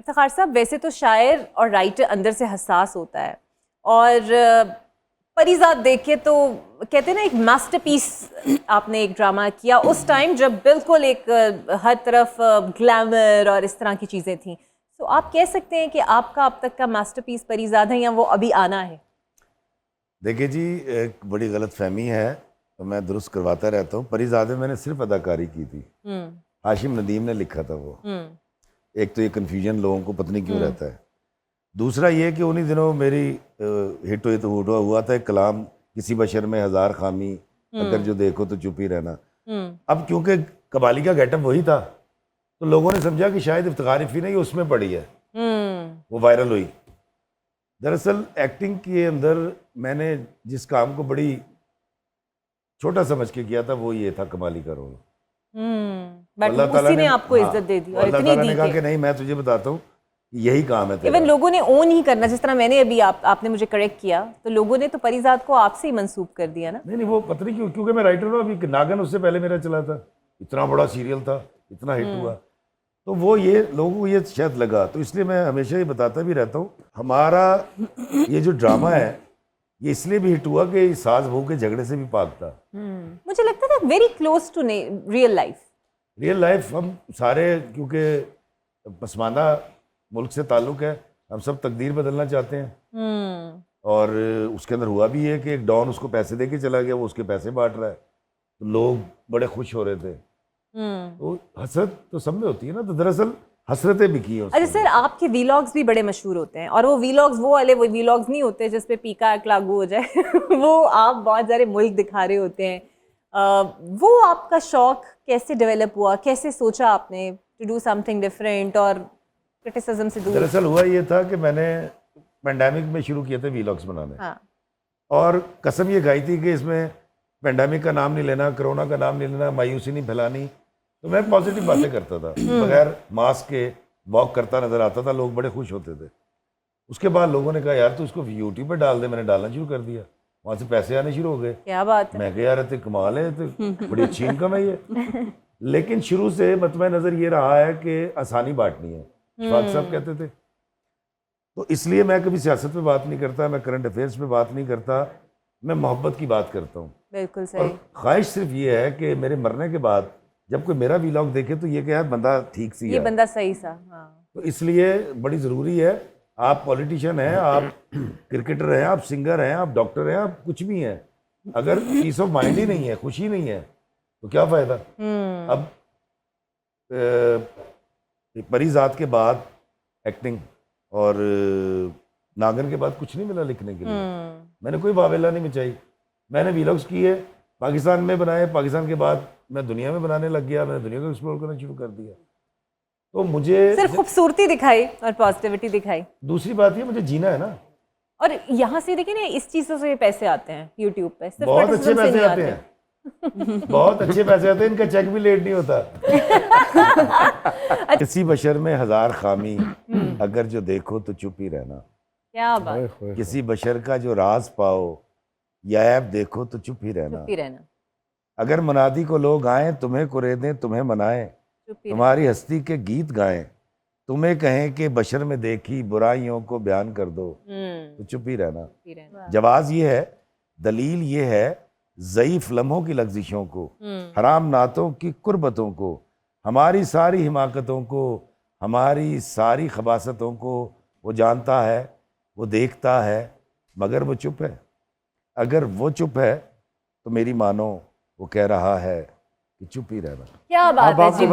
افتخار صاحب ویسے تو شاعر اور رائٹر اندر سے حساس ہوتا ہے، اور پریزاد دیکھ کے تو کہتے ہیں نا ایک ماسٹر پیس آپ نے ایک ڈرامہ کیا اس ٹائم جب بالکل ایک ہر طرف گلیمر اور اس طرح کی چیزیں تھیں، تو آپ کہہ سکتے ہیں کہ آپ کا اب تک کا ماسٹر پیس پریزاد ہے یا وہ ابھی آنا ہے؟ دیکھیے جی، ایک بڑی غلط فہمی ہے تو میں درست کرواتا رہتا ہوں. پریزاد میں نے صرف اداکاری کی تھی. ہاشم ندیم نے لکھا تھا وہ. ایک تو یہ کنفیوژن لوگوں کو پتہ نہیں کیوں رہتا ہے. دوسرا یہ کہ انہی دنوں میری ہٹ ہوا تھا ایک کلام، کسی بشر میں ہزار خامی اگر جو دیکھو تو چپ ہی رہنا. اب کیونکہ قبالی کا گیٹ اپ وہی تھا تو لوگوں نے سمجھا کہ شاید افتخار رفیع نے اس میں پڑھی ہے، وہ وائرل ہوئی. دراصل ایکٹنگ کے اندر میں نے جس کام کو بڑی چھوٹا سمجھ کے کیا تھا وہ یہ تھا کمالی کا رول. اللہ تعالیٰ نے آپ کو عزت دے دی اور اللہ اتنی تعالیٰ دی نے کہا کہ کہ نہیں میں تجھے بتاتا ہوں یہی کام ہے تیرا. ایون لوگوں نے اون ہی کرنا، جس طرح میں نے ابھی آپ نے مجھے کریکٹ کیا تو لوگوں نے تو پریزاد کو آپ سے ہی منسوب کر دیا نا. نہیں وہ پتہ نہیں کیونکہ میں رائٹر ہوں. ابھی ناگن اس سے پہلے میرا چلا تھا، اتنا بڑا سیریل تھا، اتنا ہٹ ہوا، تو وہ یہ لوگوں کو یہ شاید لگا. تو اس لیے میں ہمیشہ یہ بتاتا بھی رہتا ہوں ہمارا یہ جو ڈرامہ ہے یہ اس لیے بھی ہٹ ہوا کہ ساز بہو کے جھگڑے سے بھی پاک تھا. مجھے لگتا تھا very close to real life. Real life ہم سارے کیونکہ پسماندہ ملک سے تعلق ہے، ہم سب تقدیر بدلنا چاہتے ہیں. اور اس کے اندر ہوا بھی ہے کہ ایک ڈان اس کو پیسے دے کے چلا گیا، وہ اس کے پیسے بانٹ رہا ہے، تو لوگ بڑے خوش ہو رہے تھے. تو حسرت تو سب میں ہوتی ہے نا، تو دراصل حسرتیں بھی کی ہیں. اچھا سر، آپ کے ویلاگز بھی بڑے مشہور ہوتے ہیں، اور وہ ویلاگز وہ والے ویلاگز نہیں ہوتے جس پہ پیکا ایک لاگو ہو جائے وہ آپ بہت سارے ملک دکھا رہے ہوتے ہیں. وہ آپ کا شوق کیسے ڈیولپ ہوا؟ کیسے سوچا آپ نے to do something different اور کرٹیسزم سے دور؟ دراصل ہوا یہ تھا کہ میں نے پینڈیمک میں شروع کیے تھے ویلاگز بنانے، اور قسم یہ کھائی تھی کہ اس میں پینڈیمک کا نام نہیں لینا، کرونا کا نام نہیں لینا، مایوسی نہیں پھیلانی. تو میں پازیٹیو باتیں کرتا تھا، بغیر ماسک کے واک کرتا نظر آتا تھا، لوگ بڑے خوش ہوتے تھے. اس کے بعد لوگوں نے کہا یار تو اس کو یوٹیوب پہ ڈال دے. میں نے ڈالنا شروع کر دیا، وہاں سے پیسے آنے شروع ہو گئے. کیا بات ہے! میں کہا یار تو کمال ہے، تو بڑی اچھی انکم ہے یہ. لیکن شروع سے مطمئن نظر یہ رہا ہے کہ آسانی بانٹنی ہے. شفاق صاحب کہتے تھے. تو اس لیے میں کبھی سیاست پہ بات نہیں کرتا، میں کرنٹ افیئرس پہ بات نہیں کرتا، میں محبت کی بات کرتا ہوں. بالکل صحیح. اور خواہش صرف یہ ہے کہ میرے مرنے کے بعد جب کوئی میرا ویلاگ دیکھے تو یہ کہ یار بندہ ٹھیک سی ہے، یہ بندہ صحیح سا. تو اس لیے بڑی ضروری ہے. آپ پولیٹیشین ہیں، آپ کرکٹر ہیں، آپ سنگر ہیں، آپ ڈاکٹر ہیں، آپ کچھ بھی ہیں، اگر پیس آف مائنڈ ہی نہیں ہے، خوشی نہیں ہے تو کیا فائدہ. اب پریزاد کے بعد ایکٹنگ اور ناگن کے بعد کچھ نہیں ملا لکھنے کے لیے. میں نے کوئی واویلا نہیں مچائی. میں نے ویلاگز کیے، پاکستان میں بنائے، پاکستان کے بعد میں دنیا میں بنانے لگ گیا، میں نے دنیا کو ایکسپلور کرنا شروع کر دیا. تو مجھے صرف خوبصورتی دکھائی اور پازیٹیوٹی دکھائی. دوسری بات یہ مجھے جینا ہے نا. اور یہاں سے دیکھیں نا اس چیزوں سے پیسے آتے ہیں یوٹیوب پہ، بہت اچھے پیسے آتے ہیں، بہت اچھے پیسے آتے ہیں، ان کا چیک بھی لیٹ نہیں ہوتا. کسی بشر میں ہزار خامی اگر جو دیکھو تو چپ ہی رہنا. کیا بات! کسی بشر کا جو راز پاؤ یا عیب دیکھو تو چپ ہی رہنا. اگر منادی کو لوگ آئیں، تمہیں قریدیں، تمہیں منائیں، تمہاری ہستی کے گیت گائیں، تمہیں کہیں کہ بشر میں دیکھی برائیوں کو بیان کر دو تو چپ ہی رہنا. جواز یہ ہے، دلیل یہ ہے، ضعیف لمحوں کی لغزشوں کو، حرام نعتوں کی قربتوں کو، ہماری ساری حماقتوں کو، ہماری ساری خباثتوں کو وہ جانتا ہے، وہ دیکھتا ہے، مگر وہ چپ ہے. اگر وہ چپ ہے تو میری مانو وہ کہہ رہا ہے کہ چپ ہی رہنا. کیا بات ہے جی!